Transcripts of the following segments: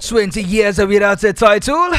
20 years without a title,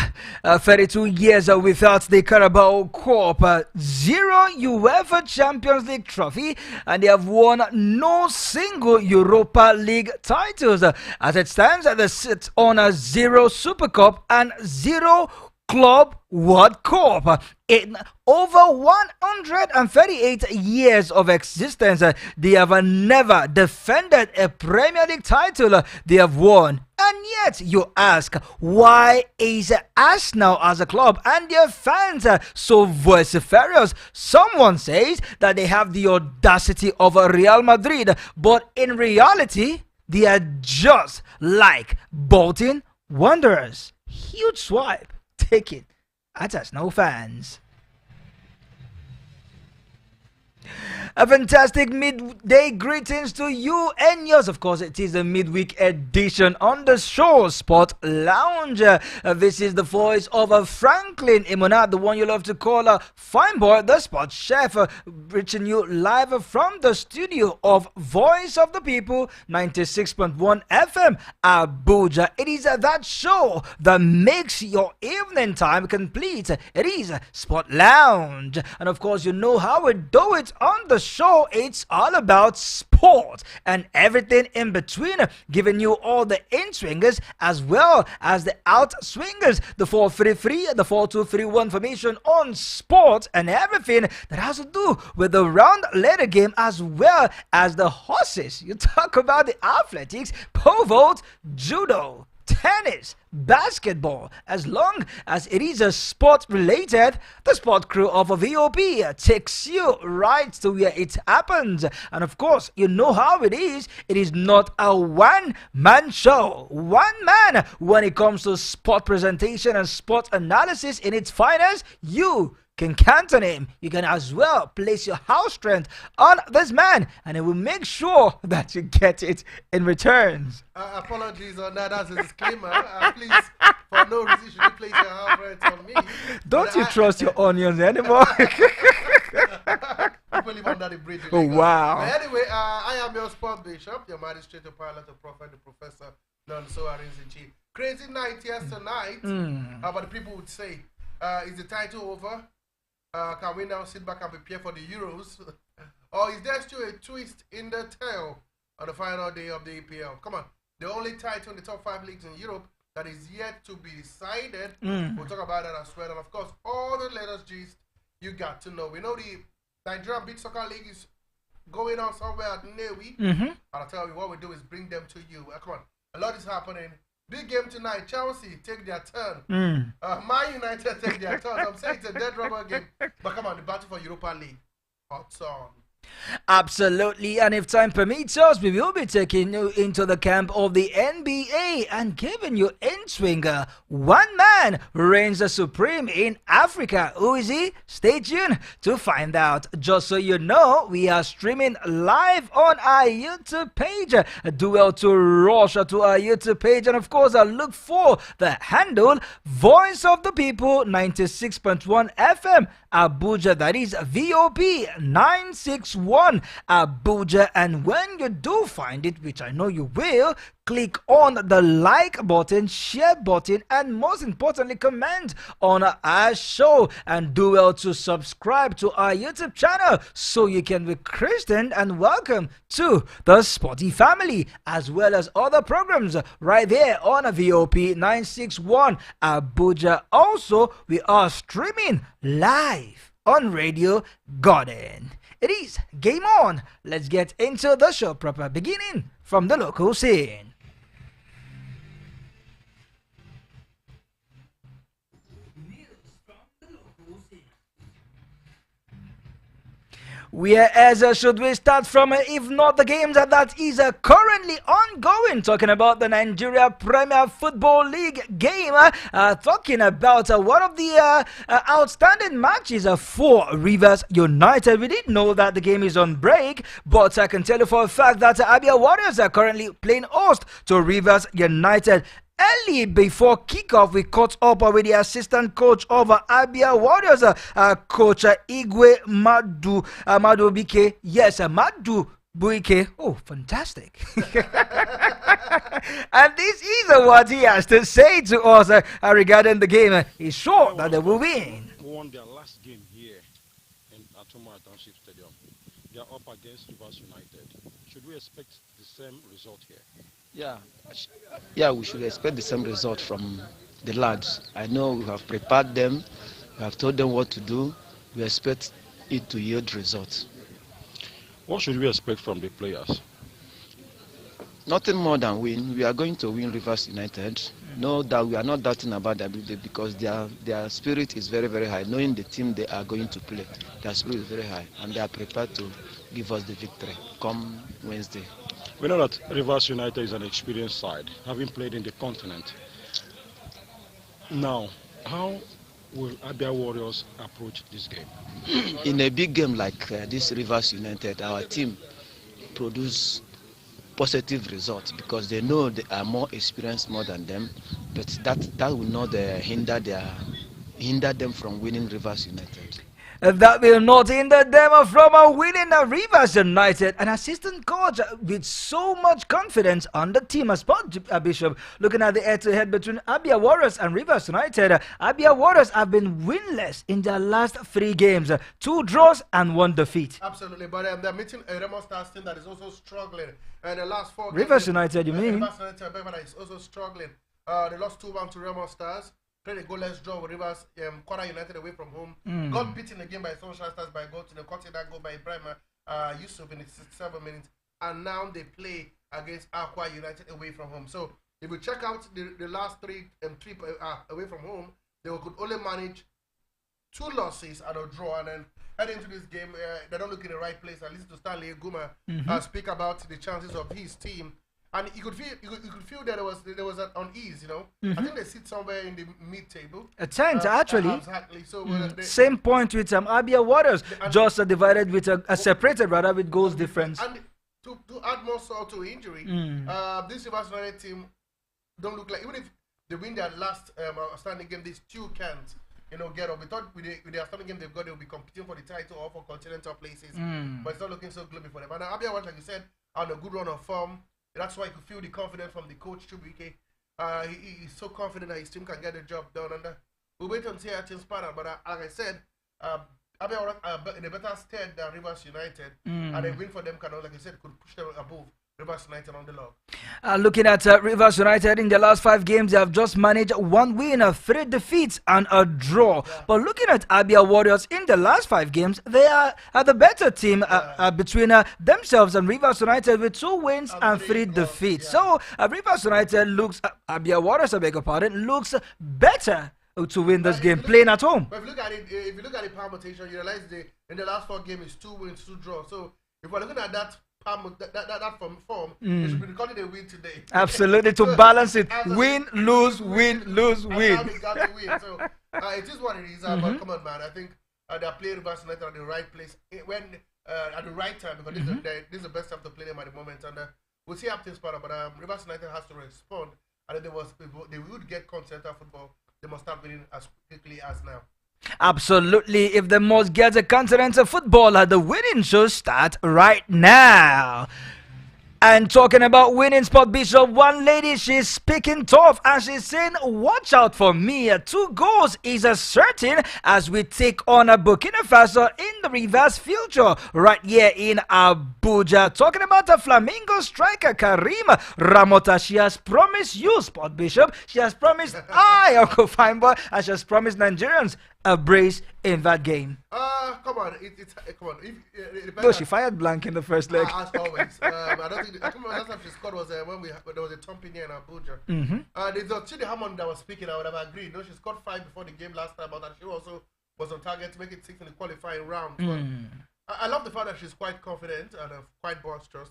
32 years without the Carabao Cup, zero UEFA Champions League trophy, and they have won no single Europa League titles. As it stands, they sit on a zero Super Cup and zero Club World Cup. In over 138 years of existence, they have never defended a Premier League title they have won. And yet, you ask, why is Arsenal as a club and their fans so vociferous? Someone says that they have the audacity of Real Madrid, but in reality, they are just like Bolton Wanderers. Huge swipe. Take it at Arsenal fans. A fantastic midday greetings to you and yours. Of course, it is a midweek edition on the show Sport Lounge. This is the voice of Franklin Imona, the one you love to call Fine Boy, the sports chef, reaching you live from the studio of Voice of the People, 96.1 FM, Abuja. It is that show that makes your evening time complete. It is Sport Lounge. And of course, you know how we do it on the show. It's all about sport and everything in between, giving you all the in-swingers as well as the out-swingers, the 4-3-3, the 4-2-3-1 formation on sport and everything that has to do with the round letter game as well as the horses. You talk about the athletics, pole vault, judo, tennis, basketball. As long as it is a sport related, the sport crew of a VOP takes you right to where it happens. And of course, you know how it is. It is not a one-man show. One man when it comes to sport presentation and sport analysis in its finest. You can count on him. You can as well place your house strength on this man, and it will make sure that you get it in returns. Apologies on that. That's a disclaimer. Please, for no reason, should you place your house strength on me. Don't you trust your onions anymore? People live under the bridge. Oh, wow. But anyway, I am your sport bishop, your magistrate, the pilot, the prophet, the professor, none so Chief. Crazy night tonight. But the people would say, is the title over? Can we now sit back and prepare for the Euros? Or is there still a twist in the tale on the final day of the EPL? Come on. The only title in the top 5 leagues in Europe that is yet to be decided. We'll talk about that as well. And of course, all the latest gist you got to know. We know the Nigerian Beach Soccer League is going on somewhere at Newi. And I'll tell you what we do is bring them to you. Come on. A lot is happening. Big game tonight. Chelsea take their turn. Man United take their turn. I'm saying it's a dead rubber game. But come on, the battle for Europa League. Hot on. Absolutely, and if time permits us, we will be taking you into the camp of the NBA and giving you in-swinger. One man reigns supreme in Africa. Who is he? Stay tuned to find out. Just so you know, we are streaming live on our YouTube page. Do well to rush to our YouTube page, and of course, look for the handle Voice of the People 96.1 FM Abuja. That is VOP 961 Abuja. And when you do find it, which I know you will, click on the like button, share button, and most importantly, comment on our show. And do well to subscribe to our YouTube channel so you can be christened and welcome to the Sporty family, as well as other programs right there on VOP 961 Abuja. Also, we are streaming live on Radio Garden. It is game on. Let's get into the show proper, beginning from the local scene. Whereas should we start from, if not the games that is currently ongoing, talking about the Nigeria Premier Football League game, talking about one of the outstanding matches for Rivers United. We didn't know that the game is on break, but I can tell you for a fact that Abia Warriors are currently playing host to Rivers United. Early before kickoff, we caught up with the assistant coach of Abia Warriors, Coach Igwe Madu Bike. Yes, Madu Buike, oh, fantastic. And this is what he has to say to us regarding the game. He's sure that they will win. Won their last game here in Atuma Township Stadium. They are up against Rivers United. Should we expect the same result here? Yeah, yeah, we should expect the same result from the lads. I know we have prepared them, we have told them what to do. We expect it to yield results. What should we expect from the players? Nothing more than win. We are going to win Rivers United. No doubt, we are not doubting about their ability because their spirit is very, very high. Knowing the team they are going to play, their spirit is very high, and they are prepared to give us the victory come Wednesday. We know that Rivers United is an experienced side, having played in the continent. Now, how will Abia Warriors approach this game? In a big game like this Rivers United, our team produce positive results because they know they are more experienced more than them, but that will not hinder them from winning Rivers United. That will not hinder them from winning Rivers United. An assistant coach with so much confidence on the team as Bishop. Looking at the head-to-head between Abia Warriors and Rivers United, Abia Warriors have been winless in their last 3 games, 2 draws and 1 defeat. Absolutely, but they're meeting a Remo Stars team that is also struggling. And the last 4 games, Rivers United, you mean? Rivers United is also struggling. They lost 2-1 to Remo Stars. Played a goalless draw with Rivers, Kwara United away from home. Got beaten again by Sunshine Stars by goal to the caught that goal by Ibrahim Yusuf in the 67 minutes. And now they play against Aqua United away from home. So if you check out the last 3 away from home, they could only manage 2 losses and a draw. And then heading into this game, they don't look in the right place. At least to Stanley Guma speak about the chances of his team. And you could feel that there was an unease, you know. I think they sit somewhere in the mid-table. A tent, actually. Exactly. So same point with Abia Waters, just divided with separated rather with goals difference. And to add more salt to injury, this Rivers United team don't look like, even if they win their last outstanding game, they still can't, get up. We thought with the outstanding game they've got, they'll be competing for the title or for continental places, but it's not looking so gloomy for them. And Abia Waters, like you said, on a good run of form. That's why you could feel the confidence from the coach, Chubike. He's so confident that his team can get the job done. And we'll wait until things pan out. But like I said, Abia are in a better stead than Rivers United. And a win for them can, like I said, could push them above Rivers United on the log. Looking at Rivers United, in the last 5 games, they have just managed 1 win, 3 defeats, and a draw. But looking at Abia Warriors, in the last 5 games, they are the better team between themselves and Rivers United with 2 wins and 3 defeats. So Rivers United Abia Warriors, I beg your pardon, looks better to win this game, playing at home. But if you look at the permutation, you realize in the last 4 games, it's 2 wins, 2 draws. So if we're looking at that form, you should be recording a win today. Absolutely, to balance it. Win, lose, win, lose, win. That's how we got the win. So it is what it is. But come on, man. I think they're playing Rivers United at the right place at the right time, because this is the best time to play them at the moment. And we'll see how things pan out. But Rivers United has to respond. And then they would get continental football. They must start winning as quickly as now. Absolutely, if they must get a continental football, the winning should start right now. And talking about winning, Sport Bishop, one lady, she's speaking tough and she's saying, watch out for me. 2 goals is a certain as we take on Burkina Faso in the reverse future right here in Abuja. Talking about the Flamingo striker Karim Ramota, she has promised you, Sport Bishop, she has promised I, Uncle Fineboy, and she has promised Nigerians a brace in that game. Come on, come on. Though she fired blank in the first leg. As always. I can't remember last time she scored was when there was a thumping here in Abuja. The Chidi Hammond that was speaking, I would have agreed. No, she scored 5 before the game last time, but she also was on target to make it 6 in the qualifying round. I love the fact that she's quite confident and quite boisterous.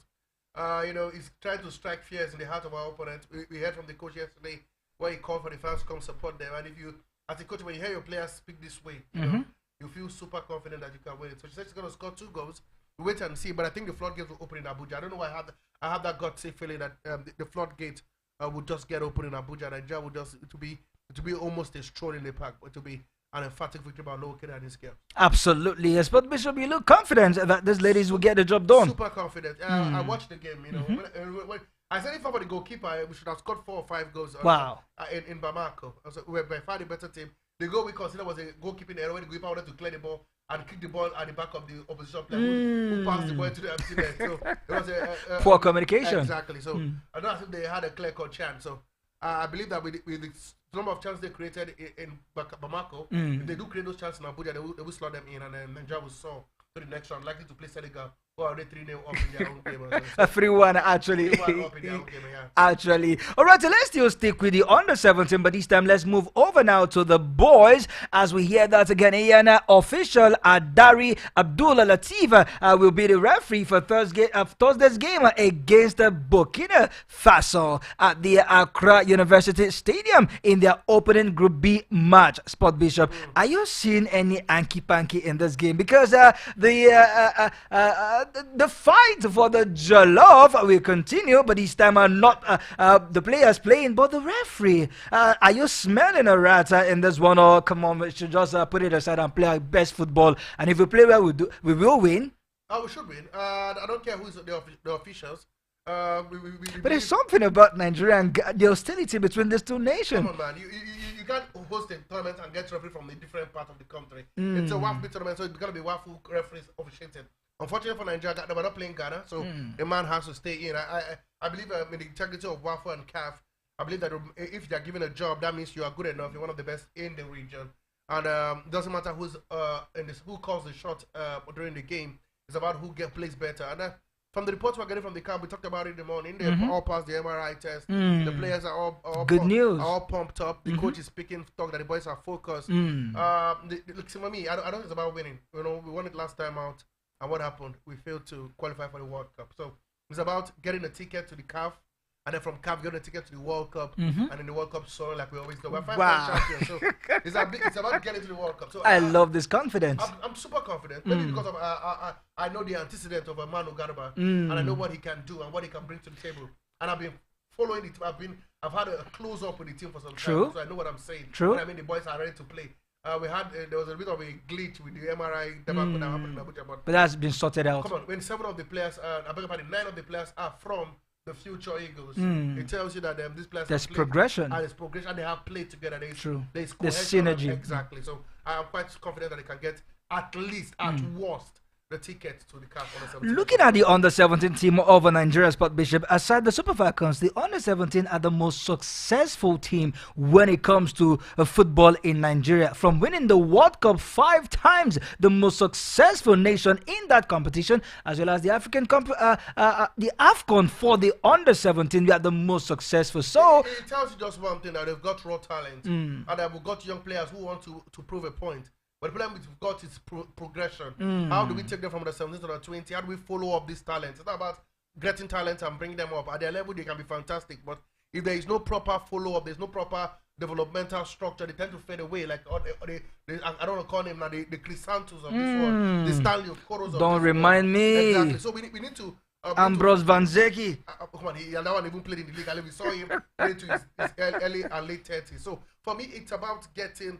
He's trying to strike fears in the heart of our opponent. We heard from the coach yesterday where he called for the fans to come support them. And if you, as a coach, when you hear your players speak this way, you feel super confident that you can win it. So she said she's going to score 2 goals. We wait and see, but I think the floodgates will open in Abuja. I don't know why I have that gut-safe feeling that the floodgate would just get open in Abuja. Nigeria would just to be almost a stroll in the park. It will be an emphatic victory by Lower Kenya in this game. Absolutely, yes. But Bishop, you look confident that these ladies will get the job done. Super confident. I watched the game, you know. When I said if I were the goalkeeper, we should have scored 4 or 5 goals in Bamako. So we were by far the better team. The goal we considered was a goalkeeping error when the goalkeeper wanted to clear the ball and kick the ball at the back of the opposition player who passed the ball into the empty net. So it was a poor communication. Exactly. So I don't think they had a clear-cut chance. So I believe that with the number of chances they created in Bamako, if they do create those chances in Abuja, they will slot them in, and then Nigeria will soar to the next round, likely to play Senegal, who are already 3-0 up in their own game. A 3-1 actually. 3-1 up in their own game, yeah. Actually. All right, so let's still stick with the under 17, but this time let's move over now to the boys as we hear that Ghanaian official Adari Abdullah Latif will be the referee for Thursday's game against Burkina Faso at the Accra University Stadium in their opening Group B match. Sport Bishop, are you seeing any anky-panky in this game? Because the fight for the jollof will continue, but this time not the players playing, but the referee. Are you smelling a rat in this one, or come on, we should just put it aside and play our best football? And if we play well, we will win. We should win. I don't care who's the officials. But there's something about Nigeria and the hostility between these two nations. Come on, man. You can't host a tournament and get referee from a different part of the country. It's a WAFB tournament, so it's going to be WAFU referees officiating. Unfortunately for Nigeria, they were not playing Ghana, so the man has to stay in. I believe in the integrity of WAFU and CAF. I believe that if they're given a job, that means you are good enough. You're one of the best in the region. And it doesn't matter who calls the shot during the game. It's about who plays better. And from the reports we're getting from the camp, we talked about it in the morning. They all passed the MRI test. The players are all good news. Are all pumped up. The coach is speaking, talk that the boys are focused. Look, for me, I don't think it's about winning. You know, we won it last time out, and what happened? We failed to qualify for the World Cup. So it's about getting a ticket to the CAF, and then from CAF getting a ticket to the World Cup, and in the World Cup soaring like we always do. We're 5-time champions, so it's about getting to the World Cup. So I love this confidence. I'm super confident, maybe because of I know the antecedent of Manu Garba, and I know what he can do and what he can bring to the table. And I've been following it. I've had a close up with the team for some time, so I know what I'm saying. True. And I mean, the boys are ready to play. There was a bit of a glitch with the MRI debacle that happened in Abuja, but that's been sorted out. Come on, when 7 of the players, I beg your pardon, 9 of the players are from the future Eagles, it tells you that these players there's progression. There's progression, and they have played together. True. There's synergy. Exactly. So I am quite confident that they can get at least, at worst, the ticket to the CAF under 17. Looking at the under 17 team of Nigeria, Sport Bishop, aside the Super Falcons, the under 17 are the most successful team when it comes to football in Nigeria. From winning the World Cup 5 times, the most successful nation in that competition, as well as the the AFCON for the under 17, we are the most successful. So it tells you just one thing, that they've got raw talent, and that we've got young players who want to prove a point. But the problem we've got is progression. How do we take them from the 17 to the 20? How do we follow up these talents? It's not about getting talent and bring them up. At their level, they can be fantastic. But if there is no proper follow-up, there's no proper developmental structure, they tend to fade away. Like, I don't want to call them now, the Chrysanthus of this one, the Stanley of Koros. Don't remind me. Exactly. So we need to... Ambrose Van Zeki. Come on, that one even played in the league. We saw him into his early and late 30s. So for me, it's about getting...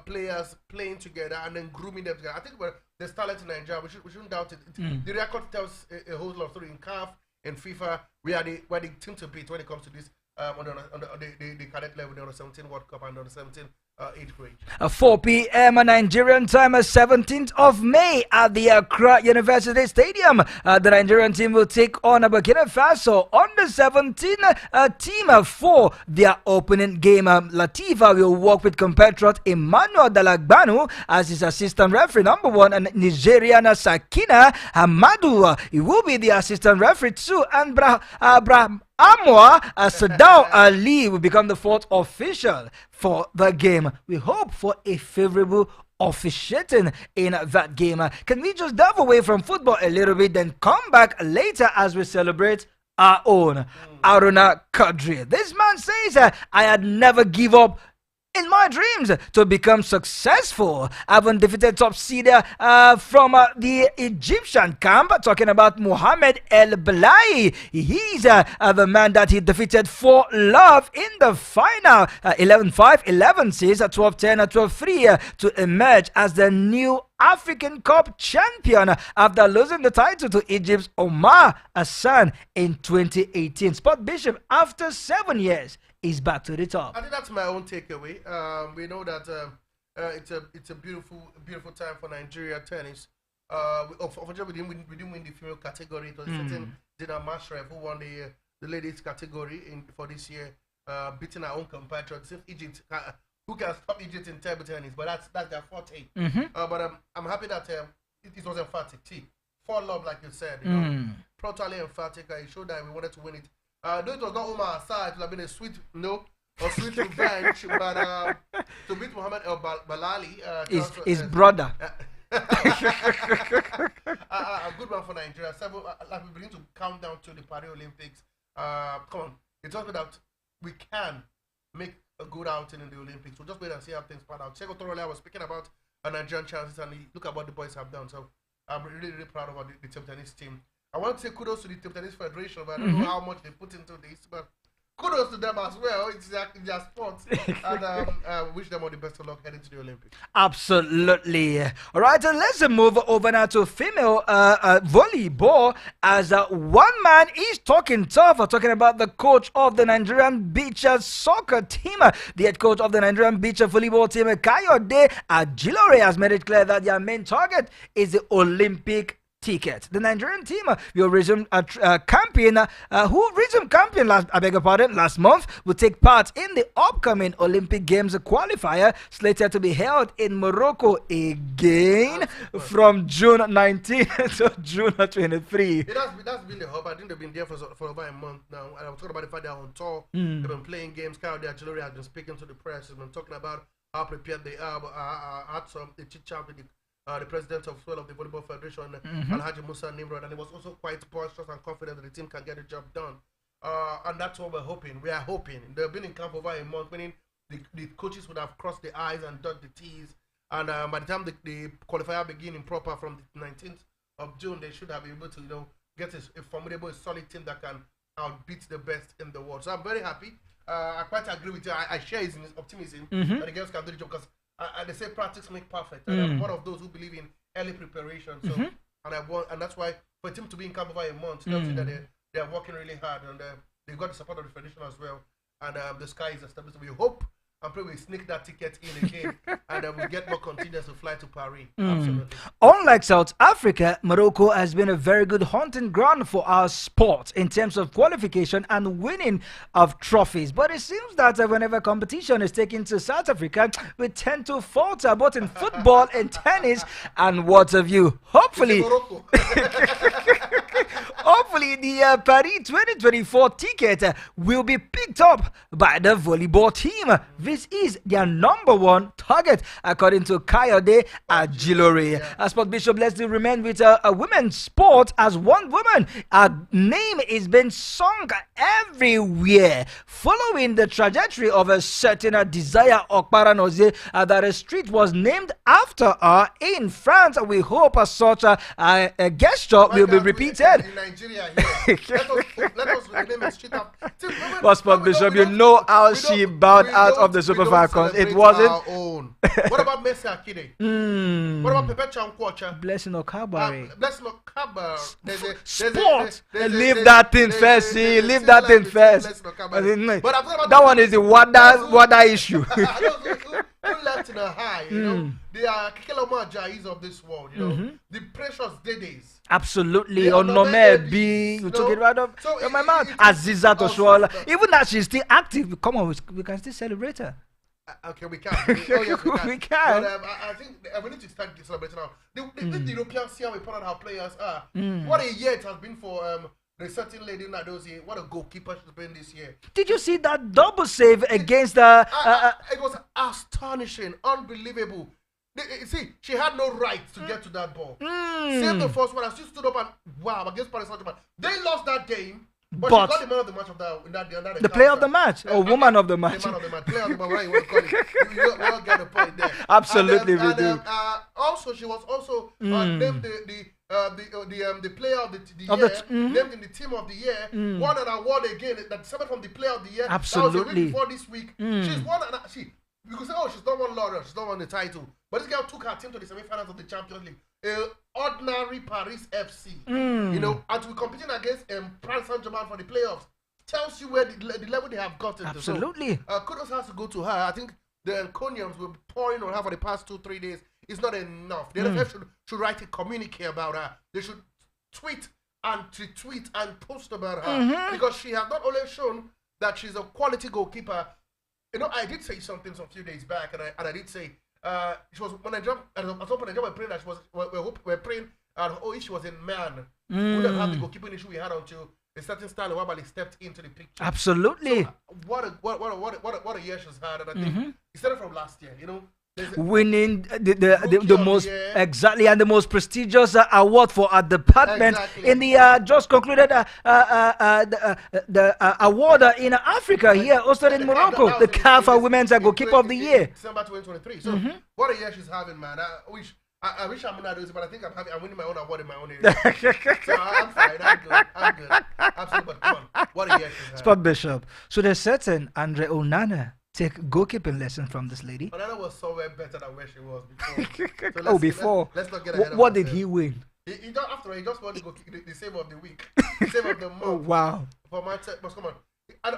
players playing together and then grooming them together. I think there's talent in Nigeria. We shouldn't doubt it. The record tells a whole lot of story. In CAF, in FIFA, we're the team to beat when it comes to this on the cadet level, the 17 World Cup and the 17 age grade. 4 p.m. Nigerian time, 17th of May at the Accra University Stadium. The Nigerian team will take on Burkina Faso on the 17 team for their opening game. Latifa will work with compatriot Emmanuel Dalagbanu as his assistant referee. Number 1, and Nigerian Sakina Hamadu. He will be the assistant referee too. And Amwa Sadao Ali will become the 4th official for the game. We hope for a favorable officiating in that game. Can we just dive away from football a little bit, then come back later as we celebrate our own Aruna Kadri? This man says, I had never give up in my dreams to become successful. Having defeated top seed from the Egyptian camp, talking about Mohamed El Belai. He's the man that he defeated for love in the final 11-5, 11-6, 12-10, 12-3 to emerge as the new African Cup champion after losing the title to Egypt's Omar Hassan in 2018. Sport Bishop, after 7 years, is back to the top. I think that's my own takeaway. We know that it's a beautiful time for Nigeria tennis. Unfortunately, we didn't win the female category. It was certain Dina Mashref who won the ladies category for this year, beating our own compatriots. Egypt, who can stop Egypt in table tennis? But that's their forte. But I'm happy that it was emphatic. See, for love, like you said, totally emphatic. It showed that we wanted to win it. Though it was not Omar Assad, it would have been a sweet sweet revenge. But to beat Mohamed El Balali, his brother. A good one for Nigeria. Like we begin to count down to the Paris Olympics. Come on, it's also that we can make a good outing in the Olympics. We'll just wait and see how things pan out. Seko Torole was speaking about Nigerian chances, and look at what the boys have done. So I'm really proud of the table tennis team. I want to say kudos to the table tennis federation, but I don't know how much they put into this, but kudos to them as well. It's their sport, and wish them all the best of luck heading to the Olympics. Absolutely. All right, let's move over now to female volleyball. As one man is talking tough, talking about the coach of the Nigerian beach soccer team. The head coach of the Nigerian beach volleyball team, Kayode Ajilore, has made it clear that their main target is the Olympic ticket. The Nigerian team will resume campaign. Who resumed campaign last month, will take part in the upcoming Olympic Games qualifier slated to be held in Morocco again from June 19 to June 23. That's been the hub. I think they've been there for about a month now. And I'm talking about the fact they're on tour. They've been playing games. Kayode Ajilore has been speaking to the press. He's been talking about how prepared they are. Had some chit chat with the president of the Volleyball Federation, Alhaji Musa Nimrod, and he was also quite boisterous and confident that the team can get the job done. And that's what we're hoping. We are hoping. They've been in camp over a month, meaning the coaches would have crossed the I's and dotted the T's. And by the time the qualifier begin in proper from the 19th of June, they should have been able to get a formidable, solid team that can outbeat the best in the world. So I'm very happy. I quite agree with you. I share his optimism that the girls can do the job, because they say practice make perfect, and I'm one of those who believe in early preparation. So, and that's why for a team to be in camp over a month, tells you that they are working really hard, and they got the support of the federation as well. And the sky is established. We hope and pray we sneak that ticket in again, and we get more contingents to fly to Paris. Absolutely. Unlike South Africa, Morocco has been a very good hunting ground for our sport in terms of qualification and winning of trophies. But it seems that whenever competition is taken to South Africa, we tend to falter both in football and tennis. And what have you? Hopefully, hopefully the Paris 2024 ticket will be picked up by the volleyball team. This is their number one target, according to Kayode Ajilore. As Sport Bishop, let's remain with a women's sport. As one woman, her name is being sung everywhere, following the trajectory of a certain Desire Okparanoze, that a street was named after her in France. We hope such a gesture will be repeated. In Nigeria, here. let us rename a street after. Well, Sport Bishop, you know how she bowed out of the Super Falcons. It wasn't our own. What about Messi Akide? What about Pepe Chankwacha? Blessing Okabare. Blessing Okabare. Sport. Leave that thing first. Leave that thing first. That one is the water issue. Who left in a high, they are Kikeloma Jais of this world, the precious Dedes. Absolutely. Onome B. You took it right off my mouth. Aziza Toshuola. Even that she's still active. Come on, we can still celebrate her. Okay, we can. Oh, yes, we can. We can. But I think we need to start celebrating now. The European see how important our players are. What a year it has been for the certain lady Nadozie. What a goalkeeper she's been this year. Did you see that double save against the... it was astonishing, unbelievable. See, she had no right to get to that ball. Saved the first one, and she stood up and wow, against Paris Saint-Germain. They lost that game. But she got the man of the match of the player of the match or woman of the match. The man of the match, player of the match, whatever you want to call it. We all get the point there. Absolutely, we do. Also, she was also named the player of the year, named in the team of the year, won an award again that separate from the player of the year. Absolutely. That was a week before this week. She's won, you could say, oh, she's not won laurel, she's not won the title. But this girl took her team to the semi-finals of the Champions League. Ordinary Paris FC, you know, and to be competing against Paris Saint-Germain for the playoffs tells you where the level they have gotten. Absolutely. So, kudos has to go to her. I think the Coniums were pouring on her for the past 2-3 days. It's not enough. The NFF should write a communique about her. They should tweet and retweet and post about her because she has not only shown that she's a quality goalkeeper. You know, I did say something some few days back, and I did say she was when I jumped. At some point, I jumped praying that she was. We're praying. If she was in man, we wouldn't have the goalkeeping issue we had until a certain style of Wabali stepped into the picture. Absolutely. So, what a year she's had, and I think it started from last year. You know. Winning the most exactly and the most prestigious award for a department in the just concluded the award in Africa here hosted in Morocco, the CAF Women's Goalkeeper of the Year, December 2023. So what a year she's having, man. I wish I'm not doing it, but I think I'm winning my own award in my own area. So I'm fine. I'm good. Absolutely. But come on, what a year she's having. Spot Bishop. So there's certain Andre Onana take goalkeeping lesson from this lady. Onana was somewhere better than where she was before. So before. Let's not get ahead of what did he win? He just won the save of the week, save of the month. Oh wow! For my but come on. I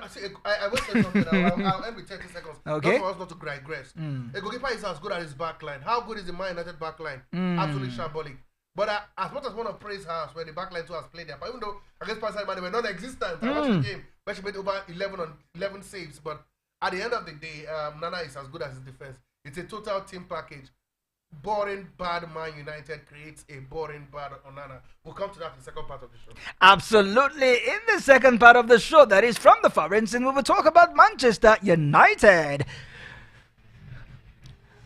will say something. I'll end with 30 seconds. Okay. Not for us not to digress. A goalkeeper is as good as his back line. How good is the Man United back line? Absolutely shambolic. But as much as I want to praise her, where the back line too has played there, but even though against Paris Saint-Germain they were non-existent, I watched the game where she made over 11 saves. But at the end of the day, Nana is as good as his defense. It's a total team package. Boring, bad Man United creates a boring, bad Onana. We'll come to that in the second part of the show. Absolutely. In the second part of the show, that is from the foreigns, and we will talk about Manchester United.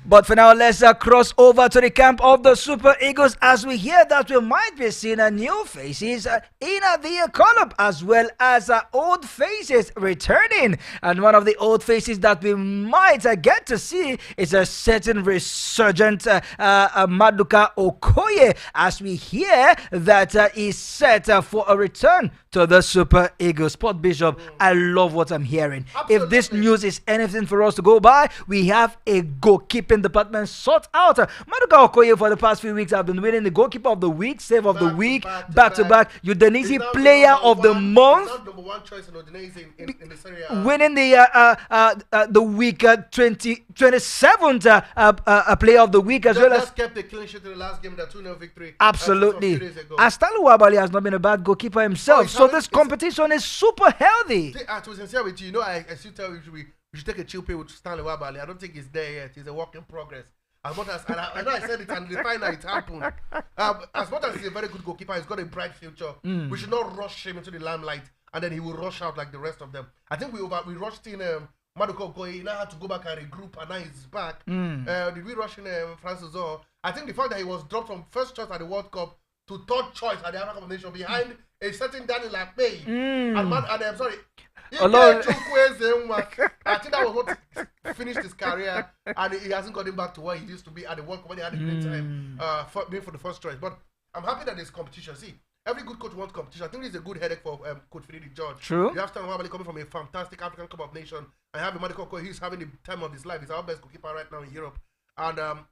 But for now, let's cross over to the camp of the Super Eagles as we hear that we might be seeing new faces in the call-up as well as old faces returning. And one of the old faces that we might get to see is a certain resurgent Maduka Okoye as we hear that is set for a return to the Super Eagles. Sport Bishop, I love what I'm hearing. Absolutely. If this news is anything for us to go by, we have a goalkeeping department sort out. Maduka Okoye for the past few weeks have been winning the goalkeeper of the week, save of the week, back to back. Udinese player of the month. Not number one choice in Udinese in the Serie A. Winning the week 27th player of the week as well as just kept the clean sheet in the last game, the 2-0 victory. absolutely. Astalu Wabali has not been a bad goalkeeper himself, so this competition is super healthy. To be sincere with you, I still tell you we should take a chill pill with Stanley Wabali. I don't think it's there yet. It's a work in progress. As much as I know I said it and the final it happened. As much as he's a very good goalkeeper, he's got a bright future. We should not rush him into the limelight and then he will rush out like the rest of them. I think we rushed in Maduka Okoye. He now had to go back and regroup and now he's back. Did we rush in Francis Ozor? I think the fact that he was dropped from first choice at the World Cup to third choice at the African Nation behind a certain Daniel Lakpey. And I'm sorry. I think that was what finished his career, and he hasn't gotten back to where he used to be at the World Cup when he had a great time being for the first choice. But I'm happy that there's competition. See, every good coach wants competition. I think it's a good headache for Coach Finidi George. True. You have Stan Wabali coming from a fantastic African Cup of Nations. I have a medical coach. He's having the time of his life. He's our best goalkeeper right now in Europe. And don't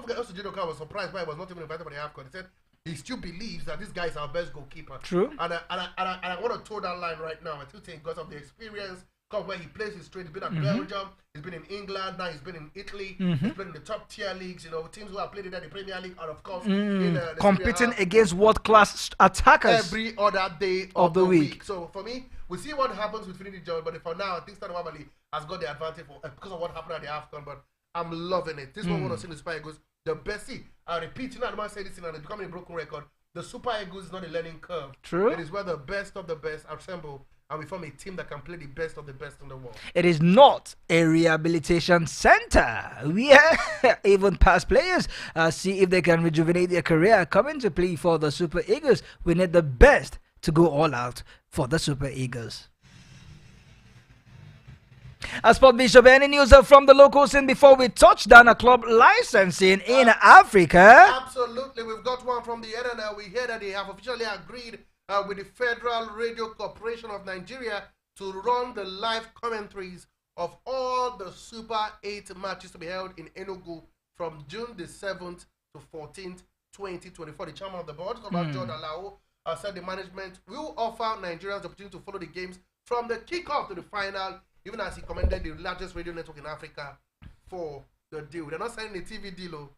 forget, also Judoka was surprised why he was not even invited for the AFCON. He said he still believes that this guy is our best goalkeeper. True. And I want to toe that line right now. I still think because of the experience, because where he plays his trade, he's been at Belgium, he's been in England, now he's been in Italy, he's been in the top tier leagues, teams who have played in the Premier League, and of course, in competing against world-class attackers every other day of the week. So for me, we'll see what happens with Finidi George, but for now, I think Stan Wabali has got the advantage because of what happened at the AFCON, but I'm loving it. This one I want to see the Super Eagles. The best, see, I repeat, I don't want to say this and it's becoming a broken record. The Super Eagles is not a learning curve. True. It is where the best of the best assemble and we form a team that can play the best of the best in the world. It is not a rehabilitation center. We even past players see if they can rejuvenate their career, coming to play for the Super Eagles. We need the best to go all out for the Super Eagles. Sport Bishop, any news from the local scene before we touch down a club licensing in Africa? Absolutely, we've got one from the NNL. We hear that they have officially agreed with the Federal Radio Corporation of Nigeria to run the live commentaries of all the Super 8 matches to be held in Enugu from June the 7th to 14th, 2024. The chairman of the board, John Alao, said the management will offer Nigerians the opportunity to follow the games from the kickoff to the final, even as he commended the largest radio network in Africa for the deal. They're not signing a TV deal,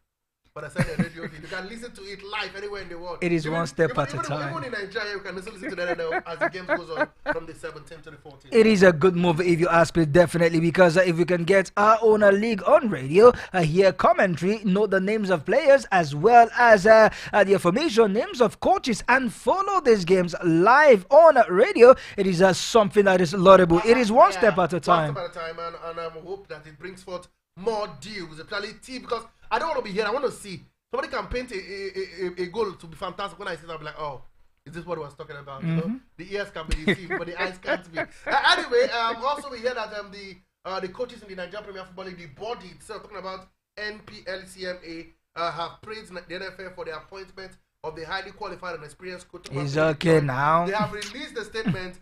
but they're signing a radio deal. You can listen to it live anywhere in the world. It is one step at a time. Even in Nigeria, you can listen to that as the game goes on from the 17th to the 14th. It is a good move if you ask me, definitely, because if we can get our own league on radio, hear commentary, know the names of players as well as the information, names of coaches, and follow these games live on radio, it is something that is laudable. It is one step at a time. One step at a time, and I hope that it brings forth more deals, especially team, because I don't want to be here. I want to see somebody can paint a goal to be fantastic. When I see that, I'll be like, oh, is this what I was talking about? You know, the ears can be deceived, but the eyes can't be. Anyway, also we hear that the coaches in the Nigerian Premier Football League, the body itself, talking about NPLCMA, have praised the NFL for the appointment of the highly qualified and experienced coach. It's okay now. They have released a statement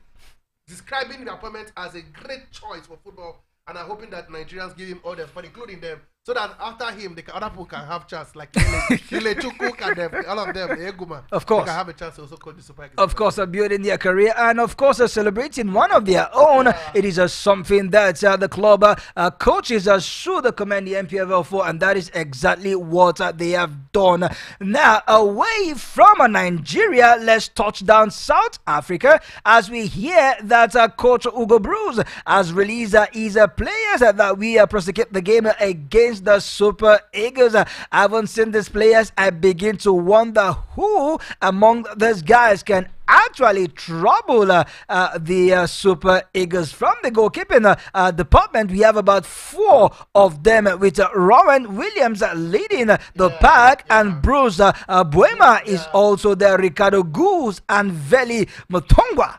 describing the appointment as a great choice for football, and I'm hoping that Nigerians give him orders, but including them, so that after him, other people can have chance, like Ile Chukwu and them, all of them, the Eguma. Of course. They can have a chance to also coach the Super Eagles. Of course, building their career, and of course, celebrating one of their own. It is something that the club coaches should commend the NPFL for, and that is exactly what they have done. Now, away from Nigeria, let's touch down South Africa as we hear that Coach Hugo Broos has released his players that we prosecute the game against the Super Eagles. I haven't seen these players. I begin to wonder who among these guys can actually trouble the Super Eagles. From the goalkeeping department, we have about 4 of them, with Rowan Williams leading the pack, and Bruce Buema is also there, Ricardo Goose and Veli Motgwa.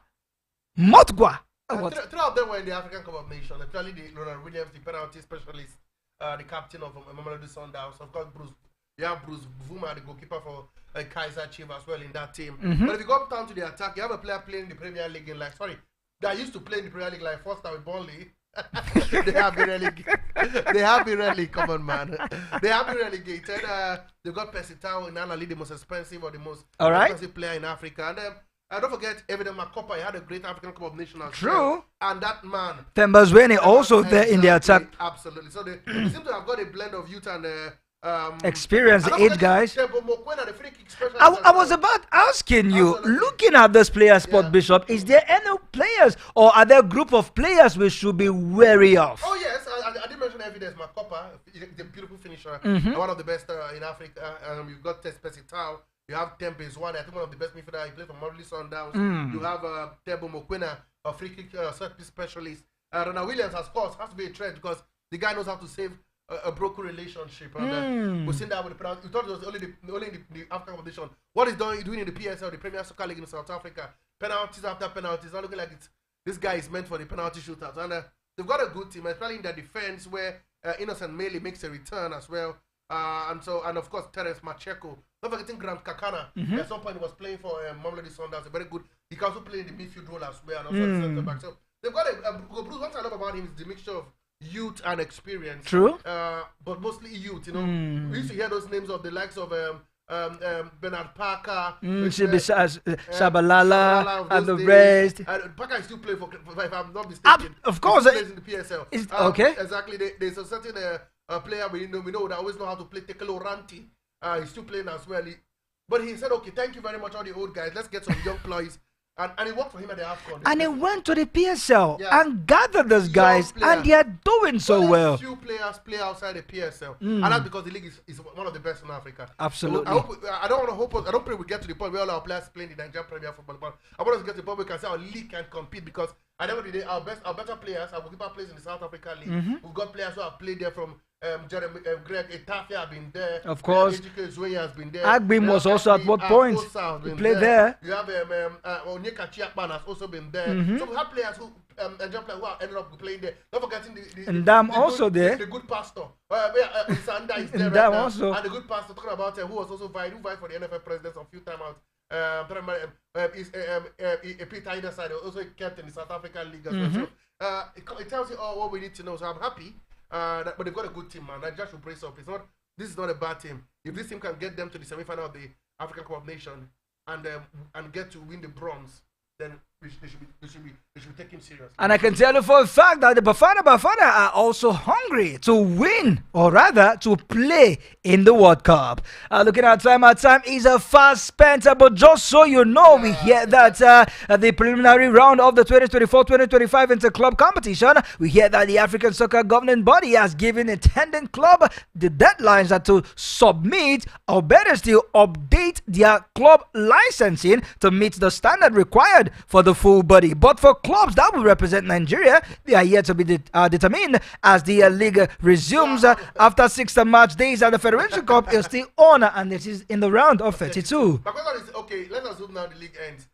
Three of them were in the African Cup of Nations, especially the Rowan Williams, the penalty specialist, the captain of Mamelodi Sundowns. Of course, you have Bruce Vuma, the goalkeeper for Kaiser Chiefs as well in that team. But if you go down to the attack, you have a player playing in the Premier League that used to play in the Premier League like Foster with Burnley. They have been relegated. Come on, man. They have been relegated. They've got Percy Tau in Anali, the most expensive or the most expensive player in Africa. And don't forget, Evident Makopa, he had a great African Cup of Nations as well. And that man. Thembazweni also there in the attack. Absolutely. So they seem to have got a blend of youth and experience, the 8 guys. I was about asking you, looking at this player, Sport Bishop, is there any players or are there a group of players we should be wary of? Oh yes, I did mention Evidence Makopa, the beautiful finisher, one of the best in Africa. You've got Percy Tau. You have Tempest One, I think one of the best midfielders. He played for Mamelodi Sundowns. You have Tebo Mokwena, a free kick set piece specialist. Ronald Williams, of course, has to be a threat because the guy knows how to save a broken relationship. And we've seen that with the penalty. We thought it was only in the African competition. What he's doing in the PSL, the Premier Soccer League in South Africa, penalties after penalties, not looking like this guy is meant for the penalty shootouts. And they've got a good team, especially in their defense, where Innocent Mele makes a return as well. And of course Terence Macheko. Not forgetting Grant Kakana. At some point he was playing for Mamelodi Sundowns. A very good. He can also play in the midfield role as well, and also at the centre back. So they've got Bruce. One thing I love about him is the mixture of youth and experience. True. But mostly youth. You know, we used to hear those names of the likes of Bernard Parker, Shabalala, and the rest. Parker is still playing for, if I'm not mistaken. Of course, he plays in the PSL. Okay. Exactly. There's a certain player we know that always know how to play. Tekelo Ranti. He's still playing as well. But he said, okay, thank you very much, all the old guys. Let's get some young players. And it worked for him at the AFCON. And he went to the PSL and gathered those guys, and they are doing so well. Few players play outside the PSL, and that's because the league is one of the best in Africa. Absolutely. So I don't pray we get to the point where all our players play in the Nigerian Premier Football. But I want us to get to the point where we can say our league can compete, because At the end of the day, our better players, our goalkeeper plays in the South Africa League. We've got players who have played there from Jeremy, Greg Etafia have been there. Of course. Ejike Zoe has been there. Agbim was also at what point? He played there. You have Onyeka Chiakpan has also been there. So we have players who who have ended up playing there. Not forgetting and Dam also there. The good pastor. Sanda is there and right now. Also. And the good pastor talking about who was also vied for the NFL presidency a few times out. Peter either side also kept in the South African League as well. So it tells you all what we need to know. So I'm happy. But they've got a good team, man. I just should brace up. This is not a bad team. If this team can get them to the semi-final of the African Cup of Nations and get to win the bronze, then they should be taken seriously. And I can tell you for a fact that the Bafana are also hungry to win, or rather to play in the World Cup. Looking at time, our time is a fast spent, but just so you know, we hear that the preliminary round of the 2024-2025 inter-club competition, we hear that the African Soccer Governing Body has given attending club the deadlines are to submit, or better still, update their club licensing to meet the standard required for the full body. But for clubs that will represent Nigeria, they are yet to be determined as the league resumes after 6 match days, and the Federation Cup is still on, and it is in the round of 32. My question is, okay, let's assume now the league ends.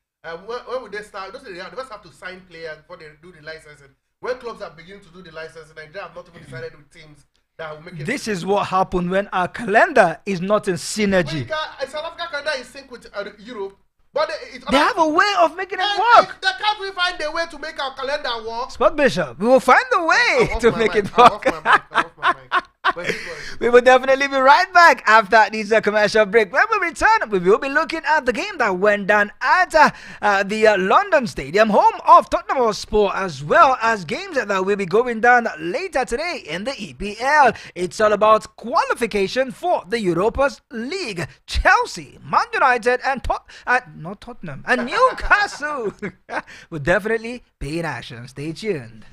When would they start? They first have to sign players before they do the licensing. When clubs are beginning to do the licensing, Nigeria have not even decided with teams that will make it. This is what happened when our calendar is not in synergy. South Africa calendar is sync with Europe. But they have a way of making it work. They can't we find a way to make our calendar work? Sport Bishop, we will find a way to make it work. We will definitely be right back after this commercial break. When we return, we will be looking at the game that went down at the London Stadium, home of Tottenham Hotspur, as well as games that will be going down later today in the EPL. It's all about qualification for the Europa League. Chelsea, Man United, and not Tottenham, and Newcastle will definitely be in action. Stay tuned.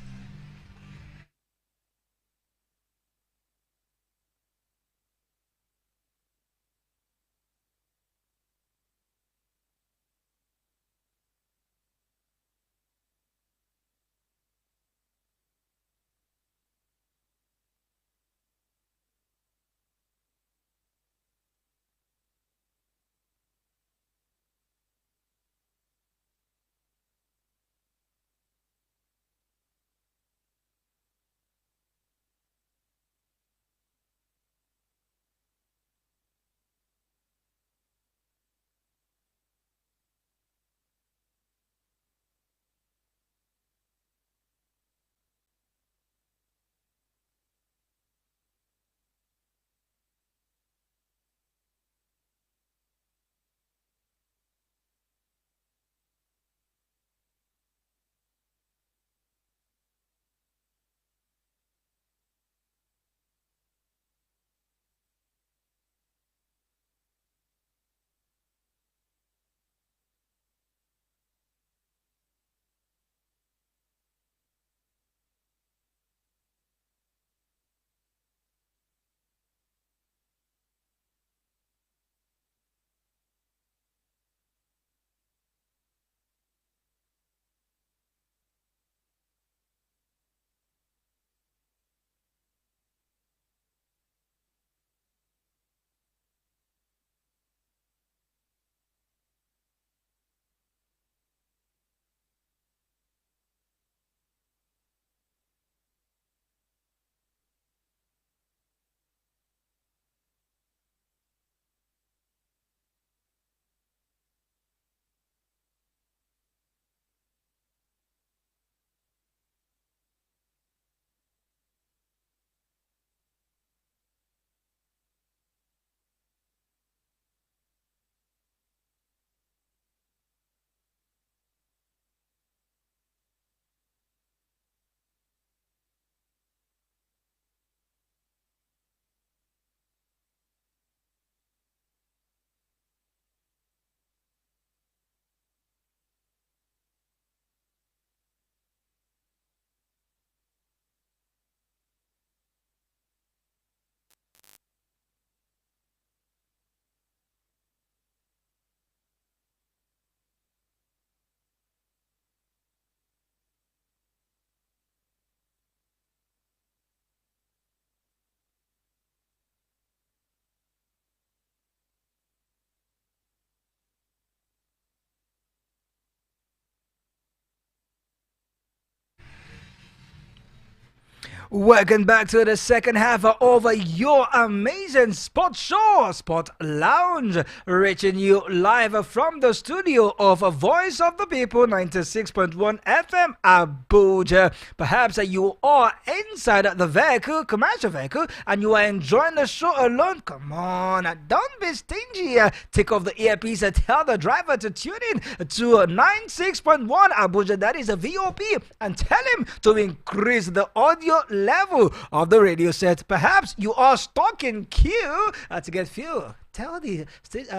Welcome back to the second half of your amazing sports show, Sport Lounge, reaching you live from the studio of Voice of the People, 96.1 FM, Abuja. Perhaps you are inside the vehicle, commercial vehicle, and you are enjoying the show alone. Come on, don't be stingy. Take off the earpiece and tell the driver to tune in to 96.1 Abuja, that is a VOP, and tell him to increase the audio level of the radio set. Perhaps you are stuck in queue to get fuel. Tell the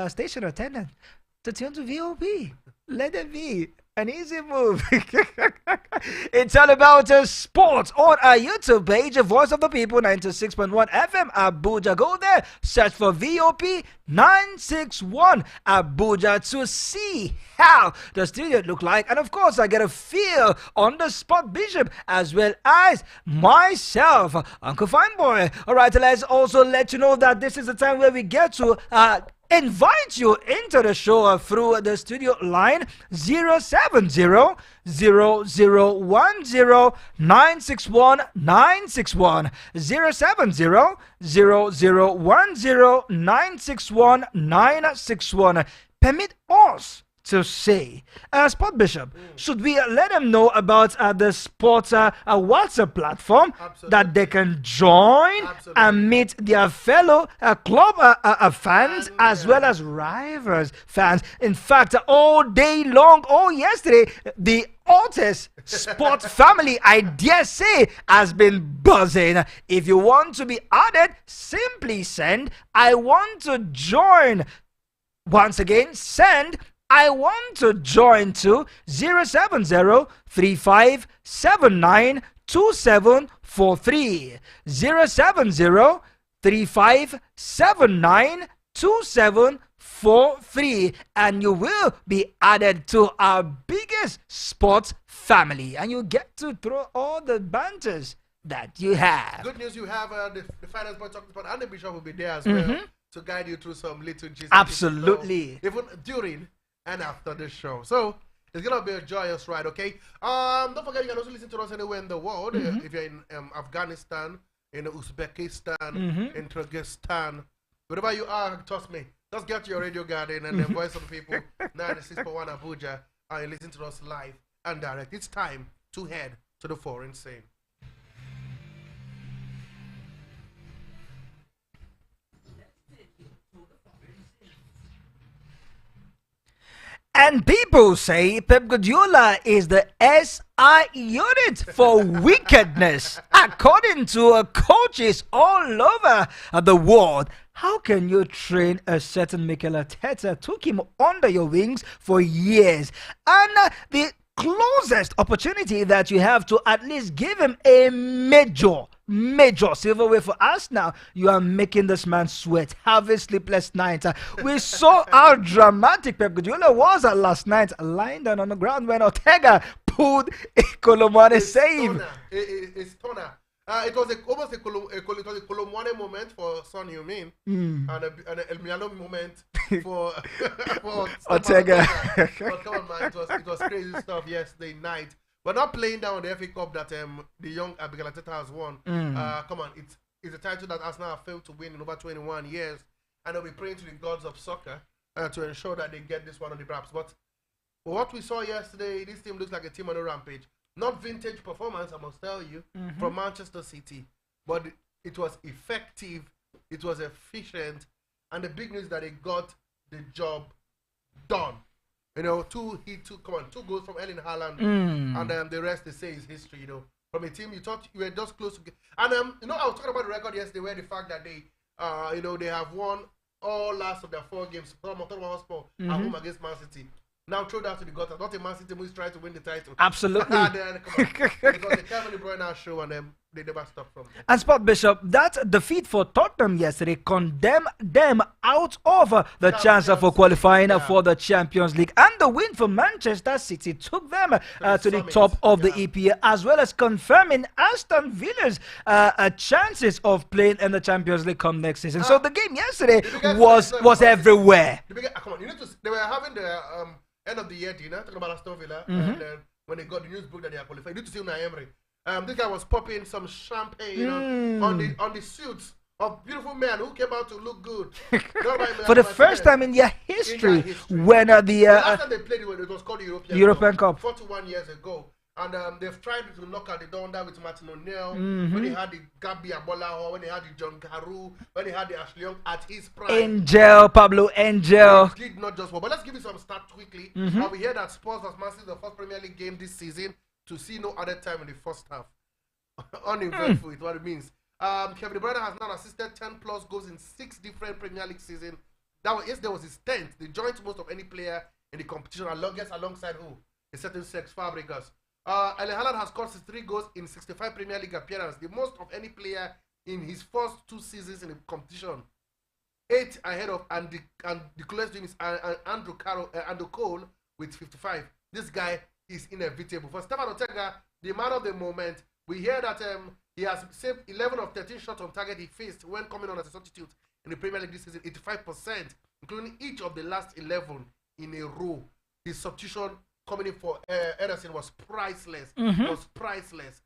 station attendant to tune to VOP. Let it be an easy move. It's all about sports on our YouTube page, Voice of the People, 96.1 FM Abuja. Go there, search for VOP 961 Abuja to see how the studio look like. And of course, I get a feel on the spot, Bishop, as well as myself, Uncle Fineboy. All right, let's also let you know that this is the time where we get to invite you into the show through the studio line 070 0010 961 961 070 0010 961 961. Permit us to say, Sport Bishop, should we let them know about the sports WhatsApp platform that they can join and meet their fellow club fans as well as rivals fans? In fact, all day long, all yesterday, the Otis Sports family, I dare say, has been buzzing. If you want to be added, simply send "I want to join." Once again, send "I want to join" to 070 3579 2743. 070 3579 2743, and you will be added to our biggest sports family, and you get to throw all the banters that you have. Good news, you have the finance boy talking about, and the bishop will be there as well to guide you through some little gist. Absolutely. Even during and after the show. So it's gonna be a joyous ride, okay? Don't forget you can also listen to us anywhere in the world. If you're in Afghanistan, in Uzbekistan, in Kyrgyzstan, wherever you are, trust me, just get to your radio garden and the Voice of the People 96.1 Abuja and listen to us live and direct. It's time to head to the foreign scene. And people say Pep Guardiola is the SI unit for wickedness. According to coaches all over the world, how can you train a certain Mikel Arteta? Took him under your wings for years. And the closest opportunity that you have to at least give him a major silverware for us now, you are making this man sweat, having sleepless nights. We saw how dramatic Pep Guardiola was last night, lying down on the ground when Ortega pulled a Colomani save. It's Tona. It was almost a Colomani moment for Son Heung-min and a El Miano moment for Ortega. But come on, man, it was crazy stuff yesterday night. But not playing down the FA Cup that the young Mikel Arteta has won. Come on, it's a title that Arsenal have failed to win in over 21 years. And they'll be praying to the gods of soccer to ensure that they get this one on the wraps. But what we saw yesterday, this team looks like a team on a rampage. Not vintage performance, I must tell you, from Manchester City. But it was effective, it was efficient, and the big news that they got the job done. You know, two goals from Erling Haaland, and the rest they say is history. You know, from a team you thought you were just close to get. And you know, I was talking about the record yesterday, where the fact that they, they have won all last of their 4 games from Tottenham Hotspur at home against Man City. Now throw that to the gutter. Not a Man City who is trying to win the title. Absolutely. And then, it was the Kevin De Bruyne show, and then they never stopped from there. And Sport Bishop, that defeat for Tottenham yesterday condemned them out of the chance for qualifying for the Champions League. And the win for Manchester City took them to the top of the EPL, as well as confirming Aston Villa's chances of playing in the Champions League come next season. So the game yesterday was everywhere. Come on, you need to. They were having the end of the year dinner talking about Aston Villa, and then when they got the news book that they are qualified, you need to see Unai Emery. This guy was popping some champagne on the suits of beautiful men who came out to look good. For the first time in their history, when the last time they played it was called the European Cup 41 years ago. And they've tried to knock out the door that with Martin O'Neill, when they had the Gabi Abola, when they had the John Carew, when they had the Ashley Young at his prime. Pablo Angel. It did not just well. But let's give you some stats quickly. We hear that Spurs vs Man City is the first Premier League game this season to see no other time in the first half. Uneventful is what it means. Kevin De Bruyne has now assisted 10 plus goals in 6 different Premier League seasons. Yesterday was his 10th. The joint most of any player in the competition, and longest alongside who? A certain Sex Fabregas. Erling Haaland has scored 63 goals in 65 Premier League appearances, the most of any player in his first 2 seasons in the competition. 8 ahead of and the closest doing is Andrew Cole with 55. This guy is inevitable. For Stefan Ortega, the man of the moment, we hear that he has saved 11 of 13 shots on target he faced when coming on as a substitute in the Premier League this season, 85%, including each of the last 11 in a row. His substitution coming in for Ederson was priceless. Was priceless.